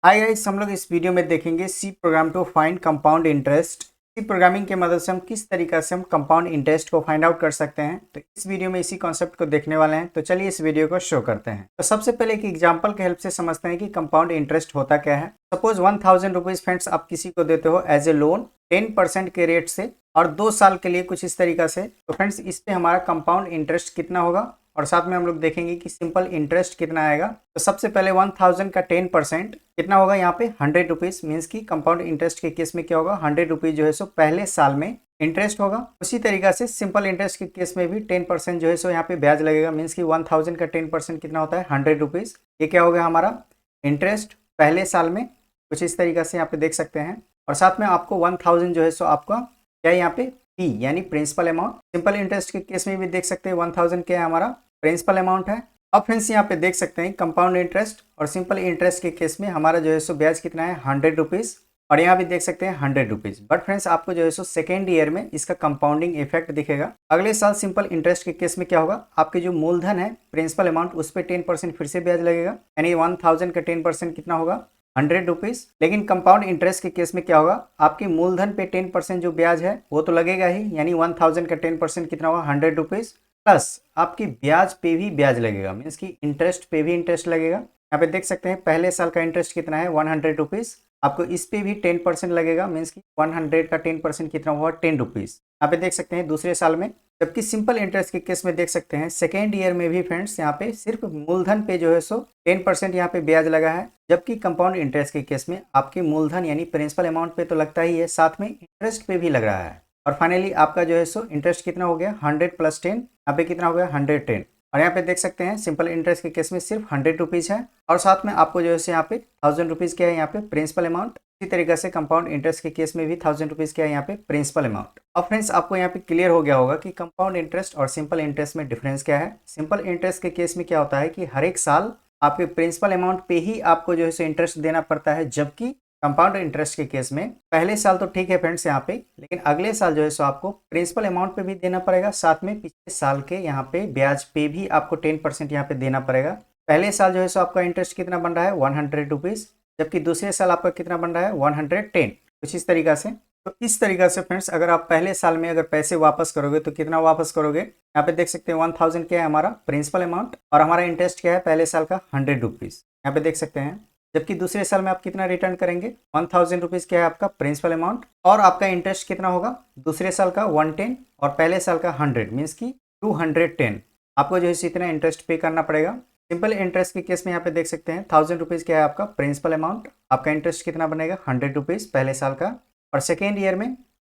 Hi guys, हम लोग इस वीडियो में देखेंगे C program to find compound interest. C programming की मदद से हम किस तरीका से हम कंपाउंड इंटरेस्ट को फाइंड आउट कर सकते हैं। तो इस वीडियो में इसी कॉन्सेप्ट को देखने वाले हैं। तो चलिए इस वीडियो को शो करते हैं। तो सबसे पहले एक एग्जांपल के हेल्प से समझते हैं कि कंपाउंड इंटरेस्ट होता क्या है। सपोज 1000 रुपीज फ्रेंड्स आप किसी को देते हो एज ए लोन 10% के रेट से और 2 साल के लिए कुछ इस तरीका से। तो फ्रेंड्स इस पे हमारा कंपाउंड इंटरेस्ट कितना होगा और साथ में हम लोग देखेंगे कि सिंपल इंटरेस्ट कितना आएगा। तो सबसे पहले 1000 का 10% कितना होगा यहाँ पे 100 रुपीज। मीन्स की कंपाउंड इंटरेस्ट के केस में क्या होगा 100 रुपीज जो है सो पहले साल में इंटरेस्ट होगा। उसी तरीका से सिंपल इंटरेस्ट के केस में भी 10% जो है सो यहाँ पे ब्याज लगेगा। मीन्स की 1000 का 10% कितना होता है 100 रुपीज। ये क्या होगा हमारा इंटरेस्ट पहले साल में। कुछ इस तरीका से यहाँ पे देख सकते हैं। और साथ में आपको 1000 जो है सो आपका क्या यहाँ पे पी यानी प्रिंसिपल अमाउंट। सिंपल इंटरेस्ट के केस में भी देख सकते हैं 1000 क्या है हमारा प्रिंसिपल अमाउंट है। अब फ्रेंड्स यहाँ पे देख सकते हैं कंपाउंड इंटरेस्ट और सिंपल इंटरेस्ट के केस में हमारा जो है सो ब्याज कितना है 100 रुपीज और यहाँ भी देख सकते हैं 100 रुपीज। बट फ्रेंड्स आपको जो है सो सेकेंड ईयर में इसका कंपाउंडिंग इफेक्ट दिखेगा। अगले साल सिंपल इंटरेस्ट के केस में क्या होगा आपके जो मूलधन है प्रिंसिपल अमाउंट उस पर 10% फिर से ब्याज लगेगा। यानी 1000 का 10% कितना होगा 100 रुपीज। लेकिन कंपाउंड इंटरेस्ट के केस में क्या होगा आपके मूलधन पे 10% जो ब्याज है वो तो लगेगा ही। यानी 1000 का 10% कितना होगा 100 रुपीज प्लस आपकी ब्याज पे भी ब्याज लगेगा। मीन्स की इंटरेस्ट पे भी इंटरेस्ट लगेगा। यहाँ पे देख सकते हैं पहले साल का इंटरेस्ट कितना है 100 रुपीज। आपको इस पे भी 10% लगेगा। मीन्स की 100 का 10% कितना हुआ 10 रुपीज। यहाँ पे देख सकते हैं दूसरे साल में। जबकि सिंपल इंटरेस्ट के केस में देख सकते हैं सेकेंड ईयर में भी फ्रेंड्स यहाँ पे सिर्फ मूलधन पे जो है सो 10% यहाँ पे ब्याज लगा है। जबकि कंपाउंड इंटरेस्ट के केस में आपके मूलधन यानी प्रिंसिपल अमाउंट पे तो लगता ही है, साथ में इंटरेस्ट पे भी लग रहा है। और फाइनली आपका जो है सो इंटरेस्ट कितना हो गया 100 + 10। यहाँ पे कितना हो गया 110। और यहाँ पे देख सकते हैं सिंपल इंटरेस्ट के केस में सिर्फ 100 रुपीज है और साथ में आपको जो है यहाँ पे 1000 रुपीज क्या है यहाँ पे प्रिंसिपल अमाउंट। इसी तरीके से कंपाउंड इंटरेस्ट के केस में भी 1000 रुपीज क्या है यहाँ पे प्रिंसिपल अमाउंट। और फ्रेंड्स आपको यहाँ पे क्लियर हो गया होगा कि कंपाउंड इंटरेस्ट और सिंपल इंटरेस्ट में डिफरेंस क्या है। सिंपल इंटरेस्ट के केस में क्या होता है कि हर एक साल आपके प्रिंसिपल अमाउंट पे ही आपको जो है इंटरेस्ट देना पड़ता है। जबकि कंपाउंड इंटरेस्ट के केस में पहले साल तो ठीक है फ्रेंड्स यहाँ पे, लेकिन अगले साल जो है सो आपको प्रिंसिपल अमाउंट पे भी देना पड़ेगा। साथ में पिछले साल के यहाँ पे ब्याज पे भी आपको 10% यहाँ पे देना पड़ेगा। पहले साल जो है सो आपका इंटरेस्ट कितना बन रहा है 100 रुपीज। जबकि दूसरे साल आपका कितना बन रहा है 110। कुछ इस तरीका से। तो इस तरीका से फ्रेंड्स अगर आप पहले साल में अगर पैसे वापस करोगे तो कितना वापस करोगे। यहाँ पे देख सकते हैं 1000 क्या है हमारा प्रिंसिपल अमाउंट और हमारा इंटरेस्ट क्या है पहले साल का 100 रुपीज। यहाँ पे देख सकते हैं। जबकि दूसरे साल में आप कितना रिटर्न करेंगे 1000 रुपीज क्या है आपका प्रिंसिपल अमाउंट और आपका इंटरेस्ट कितना होगा दूसरे साल का 110 और पहले साल का 100। मीन्स की 210 आपको जो है इतना इंटरेस्ट पे करना पड़ेगा। सिंपल इंटरेस्ट के केस में यहाँ पे देख सकते हैं 1000 रुपीज क्या है आपका प्रिंसिपल अमाउंट। आपका इंटरेस्ट कितना बनेगा 100 रुपीज पहले साल का और सेकेंड ईयर में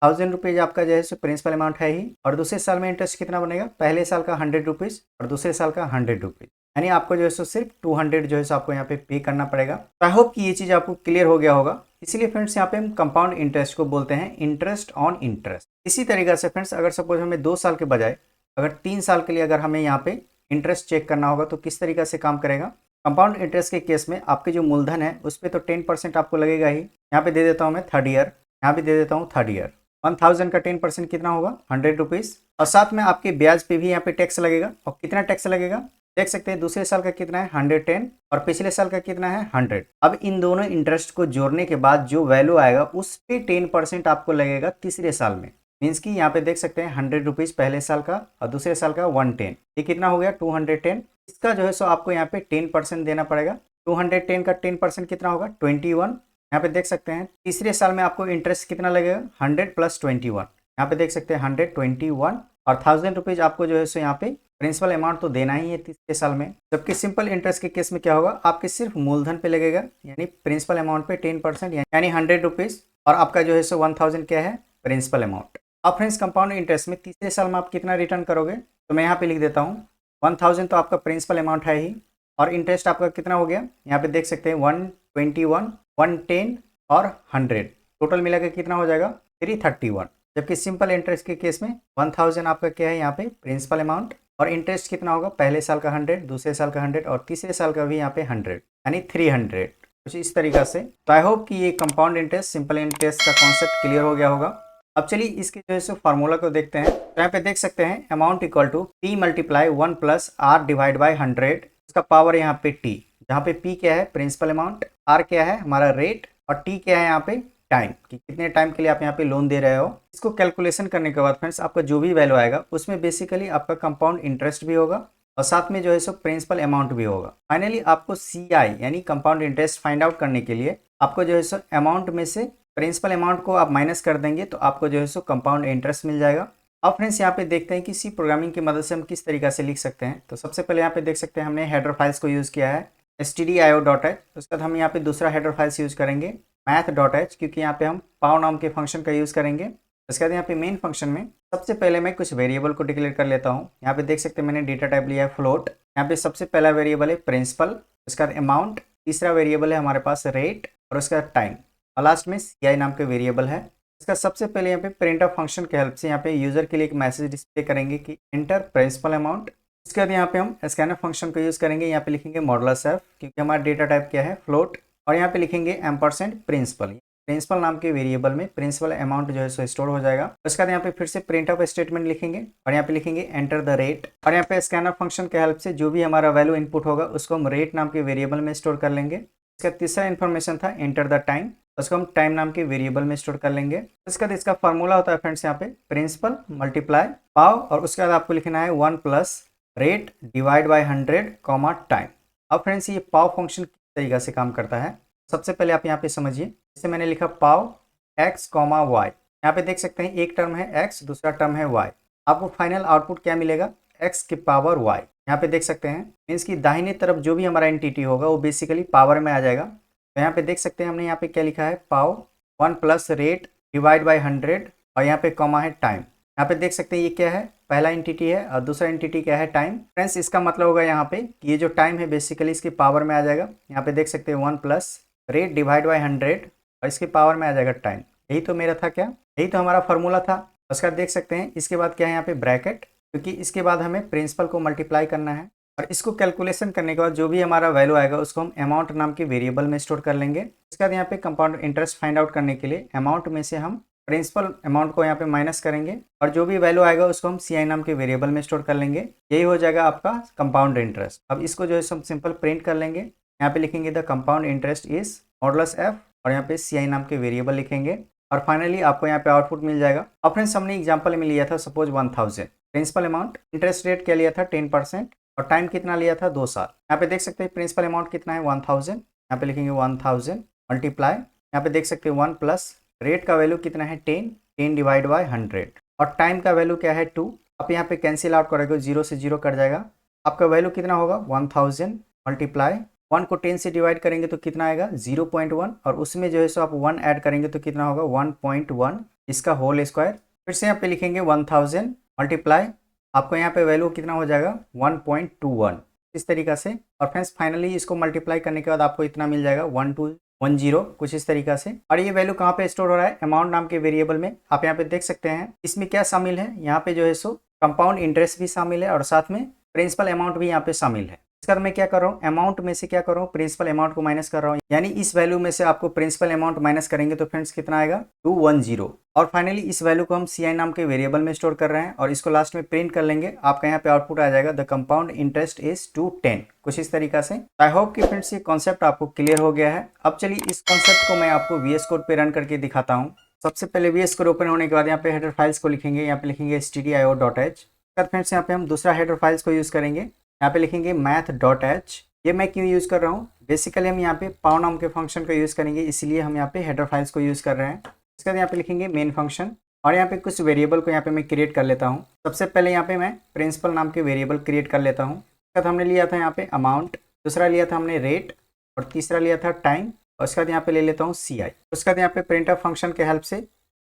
1000 रुपीज आपका जो है प्रिंसिपल अमाउंट है ही। और दूसरे साल में इंटरेस्ट कितना बनेगा पहले साल का 100 रुपीज और दूसरे साल का 100 रुपीज। यानी आपको जो है सिर्फ 200 जो है आपको यहाँ पे करना पड़ेगा। तो आई होप कि ये चीज़ आपको क्लियर हो गया होगा। इसीलिए फ्रेंड्स यहाँ पे हम कंपाउंड इंटरेस्ट को बोलते हैं इंटरेस्ट ऑन इंटरेस्ट। इसी तरीके से फ्रेंड्स अगर सपोज हमें 2 साल के बजाय अगर 3 साल के लिए अगर हमें यहाँ पे इंटरेस्ट चेक करना होगा तो किस तरीके से काम करेगा। कंपाउंड इंटरेस्ट के केस में आपके जो मूलधन है उस पर तो 10% आपको लगेगा ही। यहाँ पे दे देता हूँ मैं थर्ड ईयर, यहाँ पे दे देता हूँ थर्ड ईयर। 1000 का 10% कितना होगा 100 रुपीज और साथ में आपके ब्याज पे भी यहाँ पे टैक्स लगेगा। और कितना टैक्स लगेगा देख सकते हैं दूसरे साल का कितना है 110 और पिछले साल का कितना है 100। अब इन दोनों इंटरेस्ट को जोड़ने के बाद जो वैल्यू आएगा उस पे 10% आपको लगेगा तीसरे साल में। मीन्स कि यहाँ पे देख सकते हैं 100 रुपीज पहले साल का और दूसरे साल का 110। ये कितना हो गया 210। इसका जो है सो आपको यहाँ पे 10% देना पड़ेगा। 210 का 10% कितना होगा 21। यहाँ पे देख सकते हैं तीसरे साल में आपको इंटरेस्ट कितना लगेगा 100 + 21। यहाँ पे देख सकते हैं 121 और 1000 रुपीज आपको जो है सो यहाँ पे प्रिंसिपल अमाउंट तो देना ही है तीसरे साल में। जबकि सिंपल इंटरेस्ट के केस में क्या होगा आपके सिर्फ मूलधन पे लगेगा यानी प्रिंसिपल अमाउंट पे 10% यानी 100 रुपीज और आपका जो है सो 1000 क्या है प्रिंसिपल अमाउंट। अब फ्रेंड्स कंपाउंड इंटरेस्ट में तीसरे साल में आप कितना रिटर्न करोगे तो मैं यहाँ पे लिख देता हूँ 1000 तो आपका प्रिंसिपल अमाउंट है ही और इंटरेस्ट आपका कितना हो गया यहाँ पे देख सकते हैं 121, 110 और 100 टोटल मिला के कितना हो जाएगा 331। जबकि सिंपल इंटरेस्ट के केस में 1000 आपका क्या है यहाँ पे प्रिंसिपल अमाउंट और इंटरेस्ट कितना होगा पहले साल का 100, दूसरे साल का 100 और तीसरे साल का भी यहाँ पे 100 यानी 300। कुछ इस तरीका से। तो आई होप कि ये कंपाउंड इंटरेस्ट सिंपल इंटरेस्ट का कॉन्सेप्ट क्लियर हो गया होगा। अब चलिए इसके जो है फार्मूला को देखते हैं। तो यहाँ पे देख सकते हैं amount equal to P × 1 + R/100 उसका पावर यहाँ पे T, जहाँ पे P क्या है प्रिंसिपल अमाउंट, आर क्या है हमारा रेट और टी क्या है यहाँ पे टाइम, कि कितने टाइम के लिए आप यहाँ पे लोन दे रहे हो। इसको कैलकुलेशन करने के बाद फ्रेंड्स आपका जो भी वैल्यू आएगा उसमें बेसिकली आपका कंपाउंड इंटरेस्ट भी होगा और साथ में जो है सो प्रिंसिपल अमाउंट भी होगा। फाइनली आपको CI यानी कंपाउंड इंटरेस्ट फाइंड आउट करने के लिए आपको जो है सो अमाउंट में से प्रिंसिपल अमाउंट को आप माइनस कर देंगे तो आपको जो है सो कंपाउंड इंटरेस्ट मिल जाएगा। अब फ्रेंड्स यहाँ पे देखते हैं कि सी प्रोग्रामिंग की मदद से हम किस तरीका से लिख सकते हैं। तो सबसे पहले यहाँ पे देख सकते हैं हमने हेडर फाइल्स को यूज़ किया है stdio.h। उसके बाद हम यहाँ पे दूसरा हेडर फाइल्स यूज़ करेंगे math.h, क्योंकि यहाँ पे हम पाव नाम के फंक्शन का यूज़ करेंगे। उसके बाद यहाँ पे मेन फंक्शन में सबसे पहले मैं कुछ वेरिएबल को डिक्लेयर कर लेता हूँ। यहाँ पे देख सकते हैं मैंने डेटा टाइप लिया है फ्लोट। यहाँ पे सबसे पहला वेरिएबल है प्रिंसिपल, उसके बाद अमाउंट, तीसरा वेरिएबल है हमारे पास रेट और उसके बाद टाइम और लास्ट में CI नाम के वेरिएबल है। इसका सबसे पहले यहाँ पे प्रिंट ऑफ फंक्शन की हेल्प से यहाँ पे यूजर के लिए एक मैसेज डिस्प्ले करेंगे कि एंटर प्रिंसिपल अमाउंट। उसके बाद यहाँ पे हम स्कैनर फंक्शन का यूज़ करेंगे। यहाँ पे लिखेंगे मॉडुलस एफ, क्योंकि हमारा डेटा टाइप क्या है फ्लोट, और यहाँ पे लिखेंगे एम्परसेंड प्रिंसिपल। प्रिंसिपल नाम के वेरिएबल में प्रिंसिपल अमाउंट जो है सो स्टोर हो जाएगा। उसके बाद यहाँ पे फिर से प्रिंट ऑफ स्टेटमेंट लिखेंगे और यहाँ पे लिखेंगे एंटर द रेट, और यहाँ पे स्कैनर फंक्शन के हेल्प से जो भी हमारा वैल्यू इनपुट होगा उसको हम रेट नाम के वेरिएबल में स्टोर कर लेंगे। इसका तीसरा इन्फॉर्मेशन था एंटर द टाइम, उसको हम टाइम नाम के वेरिएबल में स्टोर कर लेंगे। उसके बाद इसका फॉर्मूला होता है फ्रेंड्स यहाँ पे प्रिंसिपल मल्टीप्लाई पाव, और उसके बाद आपको लिखना है 1 plus rate divide by 100 comma time. अब फ्रेंड्स ये पाव फंक्शन किस तरीके से काम करता है सबसे पहले आप यहाँ पे समझिए। जैसे मैंने लिखा पाव x कॉमा वाई, यहाँ पे देख सकते हैं एक टर्म है x, दूसरा टर्म है y। आपको फाइनल आउटपुट क्या मिलेगा x की पावर y। यहाँ पे देख सकते हैं मीन्स की दाहिने तरफ जो भी हमारा एंटिटी होगा वो बेसिकली पावर में आ जाएगा। तो यहाँ पे देख सकते हैं हमने यहाँ पे क्या लिखा है पाव 1 प्लस रेट डिवाइड बाई 100 और यहाँ पे कॉमा है टाइम। यहाँ पे देख सकते हैं ये क्या है पहला एंटिटी है और दूसरा एंटिटी क्या है टाइम। फ्रेंड्स इसका मतलब होगा यहाँ पे कि ये जो टाइम है बेसिकली इसकी पावर में आ जाएगा। यहाँ पे देख सकते हैं 1 प्लस रेट डिवाइड बाई 100 और इसके पावर में आ जाएगा टाइम। यही तो मेरा था क्या, यही तो हमारा फॉर्मूला था। उसके बाद देख सकते हैं इसके बाद क्या है यहाँ पे ब्रैकेट, क्योंकि इसके बाद हमें प्रिंसिपल को मल्टीप्लाई करना है और इसको कैलकुलेशन करने के बाद जो भी हमारा वैल्यू आएगा उसको हम अमाउंट नाम के वेरिएबल में स्टोर कर लेंगे। इसके बाद यहाँ पे कंपाउंड इंटरेस्ट फाइंड आउट करने के लिए अमाउंट में से हम प्रिंसिपल अमाउंट को यहाँ पे माइनस करेंगे और जो भी वैल्यू आएगा उसको हम CI नाम के वेरिएबल में स्टोर कर लेंगे। यही हो जाएगा आपका कंपाउंड इंटरेस्ट। अब इसको जो है हम सिंपल प्रिंट कर लेंगे। यहाँ पे लिखेंगे the compound interest is modulus F और यहाँ पे CI नाम के वेरिएबल लिखेंगे और फाइनली आपको यहाँ पे आउटपुट मिल जाएगा। अब फ्रेंड्स हमने एग्जाम्पल में लिया था suppose 1000 principal amount, interest rate क्या लिया था 10% और टाइम कितना लिया था 2 साल। यहाँ पे देख सकते हैं प्रिंसिपल अमाउंट कितना है 1000, यहाँ पे लिखेंगे 1000 मल्टीप्लाई, यहाँ पे देख सकते हैं 1 प्लस रेट का वैल्यू कितना है 10 डिवाइड बाय 100 और टाइम का वैल्यू क्या है 2। आप यहाँ पे कैंसिल आउट करोगे 0 से 0 कट जाएगा। आपका वैल्यू कितना होगा 1000 मल्टीप्लाई 1 को 10 से डिवाइड करेंगे तो कितना आएगा 0.1 और उसमें जो है सो आप 1 ऐड करेंगे तो कितना होगा 1.1 इसका होल स्क्वायर। फिर से यहाँ पे लिखेंगे 1000 मल्टीप्लाई आपको यहाँ पे वैल्यू कितना हो जाएगा 1.21 इस तरीका से। और फ्रेंड्स फाइनली इसको मल्टीप्लाई करने के बाद आपको इतना मिल जाएगा 1210 कुछ इस तरीका से। और ये वैल्यू कहाँ पे स्टोर हो रहा है अमाउंट नाम के वेरिएबल में। आप यहाँ पे देख सकते हैं इसमें क्या शामिल है, यहाँ पे जो है सो कंपाउंड इंटरेस्ट भी शामिल है और साथ में प्रिंसिपल अमाउंट भी यहाँ पे शामिल है। इसका मैं क्या कर रहा हूँ अमाउंट में से क्या कर रहा हूँ प्रिंसिपल अमाउंट को माइनस कर रहा हूँ, यानी इस वैल्यू में से आपको प्रिंसिपल अमाउंट माइनस करेंगे तो फ्रेंड्स कितना आएगा 210। और फाइनली इस वैल्यू को हम CI नाम के वेरिएबल में स्टोर कर रहे हैं और इसको लास्ट में प्रिंट कर लेंगे। आपका यहाँ पे आउटपुट आ जाएगा द कंपाउंड इंटरेस्ट इज 210 कुछ इस तरीका से। आई होप कि फ्रेंड्स ये कॉन्सेप्ट आपको क्लियर हो गया है। अब चलिए इस कॉन्सेप्ट को मैं आपको VS कोड पे रन करके दिखाता हूँ। सबसे पहले VS कोड ओपन होने के बाद यहाँ पे हेडर फाइल्स को लिखेंगे, यहाँ पे लिखेंगे stdio.h। फ्रेंड्स यहाँ पे हम दूसरा हेडर फाइल्स को यूज़ करेंगे, यहाँ पे लिखेंगे math.h। ये मैं क्यों यूज़ कर रहा हूँ, बेसिकली हम यहाँ पे पाव नाम के फंक्शन का यूज़ करेंगे इसलिए हम यहाँ पे हेडर फाइल्स को यूज़ कर रहे हैं। इसके बाद यहाँ पे लिखेंगे मेन फंक्शन और यहाँ पे कुछ वेरिएबल को यहाँ पे मैं क्रिएट कर लेता हूँ। सबसे पहले यहाँ पे मैं प्रिंसिपल नाम के वेरिएबल क्रिएट कर लेता हूँ। उसके बाद हमने लिया था यहाँ पे अमाउंट, दूसरा लिया था हमने रेट और तीसरा लिया था टाइम और उसके बाद यहाँ पे ले लेता हूँ CI। उसके बाद यहाँ पे प्रिंट ऑफ फंक्शन के हेल्प से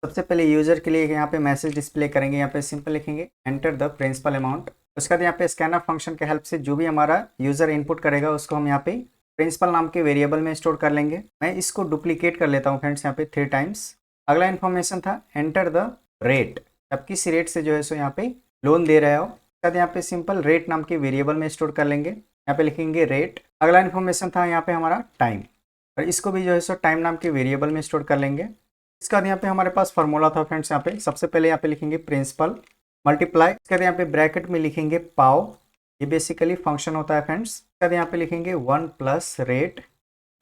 सबसे पहले यूजर के लिए यहाँ पे मैसेज डिस्प्ले करेंगे। यहाँ पे सिंपल लिखेंगे एंटर द प्रिंसिपल अमाउंट। उसके बाद यहाँ पे स्कैनर फंक्शन के हेल्प से जो भी हमारा यूजर इनपुट करेगा उसको हम यहाँ पे प्रिंसिपल नाम के वेरिएबल में स्टोर कर लेंगे। मैं इसको डुप्लीकेट कर लेता हूँ फ्रेंड्स यहाँ पे 3 टाइम्स। अगला इन्फॉर्मेशन था एंटर द रेट, अब किस रेट से जो है सो यहाँ पे लोन दे रहे हो। उसके बाद यहाँ पे सिंपल रेट नाम के वेरिएबल में स्टोर कर लेंगे, यहाँ पे लिखेंगे रेट। अगला इन्फॉर्मेशन था यहाँ पे हमारा टाइम और इसको भी जो है सो टाइम नाम के वेरिएबल में स्टोर कर लेंगे। इसके बाद यहाँ पे हमारे पास फॉर्मूला था फ्रेंड्स, यहाँ पे सबसे पहले यहाँ पे लिखेंगे प्रिंसिपल मल्टीप्लाई, इसके बाद यहाँ पे ब्रैकेट में लिखेंगे पाव, ये बेसिकली फंक्शन होता है फ्रेंड्स। इसके बाद यहाँ पे लिखेंगे 1 प्लस रेट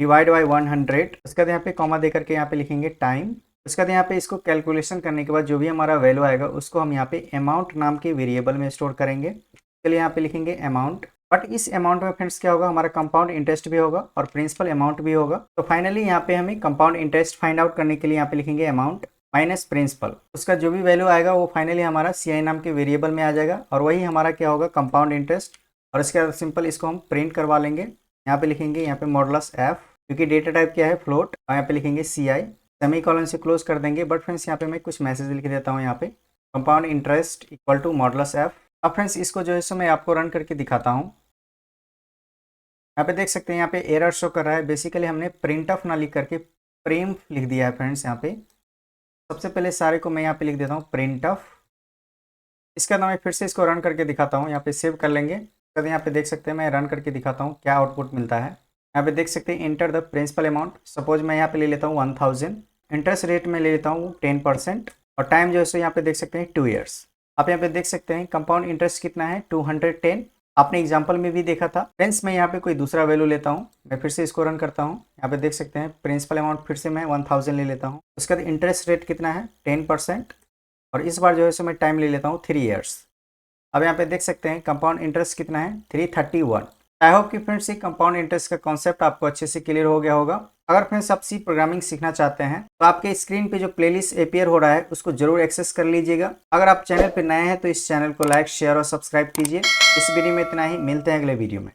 डिवाइड बाई 100, उसके बाद यहाँ पे कॉमा दे करके यहाँ पे लिखेंगे टाइम। उसके बाद यहाँ पे इसको कैलकुलेशन करने के बाद जो भी हमारा वैल्यू आएगा उसको हम यहाँ पे अमाउंट नाम के वेरिएबल में स्टोर करेंगे। चलिए यहाँ पे लिखेंगे अमाउंट। बट इस अमाउंट में फ्रेंड्स क्या होगा, हमारा कंपाउंड इंटरेस्ट भी होगा और प्रिंसिपल अमाउंट भी होगा। तो फाइनली यहाँ पे हमें कंपाउंड इंटरेस्ट फाइंड आउट करने के लिए यहाँ पे लिखेंगे अमाउंट माइनस प्रिंसिपल। उसका जो भी वैल्यू आएगा वो फाइनली हमारा CI नाम के वेरिएबल में आ जाएगा और वही हमारा क्या होगा, कंपाउंड इंटरेस्ट। और इसके बाद सिंपल इसको हम प्रिंट करवा लेंगे। यहाँ पे लिखेंगे यहाँ पे मॉडुलस F, क्योंकि डेटा टाइप क्या है फ्लोट, और यहाँ पे लिखेंगे CI, सेमीकोलन से क्लोज कर देंगे। बट फ्रेंड्स यहाँ पे मैं कुछ मैसेज लिख देता हूँ यहाँ पे, compound interest equal to modulus F। अब फ्रेंड्स इसको जो है सो मैं आपको रन करके दिखाता हूँ। यहाँ पे देख सकते हैं यहाँ पे एरर शो कर रहा है। बेसिकली हमने प्रिंट ऑफ ना लिख करके प्रिम लिख दिया है फ्रेंड्स। यहाँ पे सबसे पहले सारे को मैं यहाँ पे लिख देता हूँ प्रिंट ऑफ। इसके बाद मैं फिर से इसको रन करके दिखाता हूँ। यहाँ पे सेव कर लेंगे। तो यहाँ पे देख सकते हैं मैं रन करके दिखाता हूँ क्या आउटपुट मिलता है। यहाँ पे देख सकते हैं enter the principal amount. Suppose मैं यहाँ पे ले लेता हूँ 1000, इंटरेस्ट रेट में ले लेता हूँ 10% और टाइम जो है यहाँ पे देख सकते हैं 2 ईयर्स। आप यहाँ पे देख सकते हैं कंपाउंड इंटरेस्ट कितना है 210। आपने एग्जाम्पल में भी देखा था। फ्रेंड्स मैं यहाँ पे कोई दूसरा वैल्यू लेता हूँ, मैं फिर से इसको रन करता हूँ। यहाँ पे देख सकते हैं प्रिंसिपल अमाउंट फिर से मैं 1000 ले लेता हूँ। उसके बाद इंटरेस्ट रेट कितना है 10% और इस बार जो है सो मैं टाइम ले लेता हूँ 3 ईयर्स। अब यहाँ पे देख सकते हैं कंपाउंड इंटरेस्ट कितना है 331। आई होप कि फ्रेंड्स ये कंपाउंड इंटरेस्ट का कॉन्सेप्ट आपको अच्छे से क्लियर हो गया होगा। अगर फ्रेंड्स आप सी प्रोग्रामिंग सीखना चाहते हैं तो आपके स्क्रीन पे जो प्लेलिस्ट अपीयर हो रहा है उसको जरूर एक्सेस कर लीजिएगा। अगर आप चैनल पे नए हैं तो इस चैनल को लाइक, शेयर और सब्सक्राइब कीजिए। इस वीडियो में इतना ही, मिलते हैं अगले वीडियो में।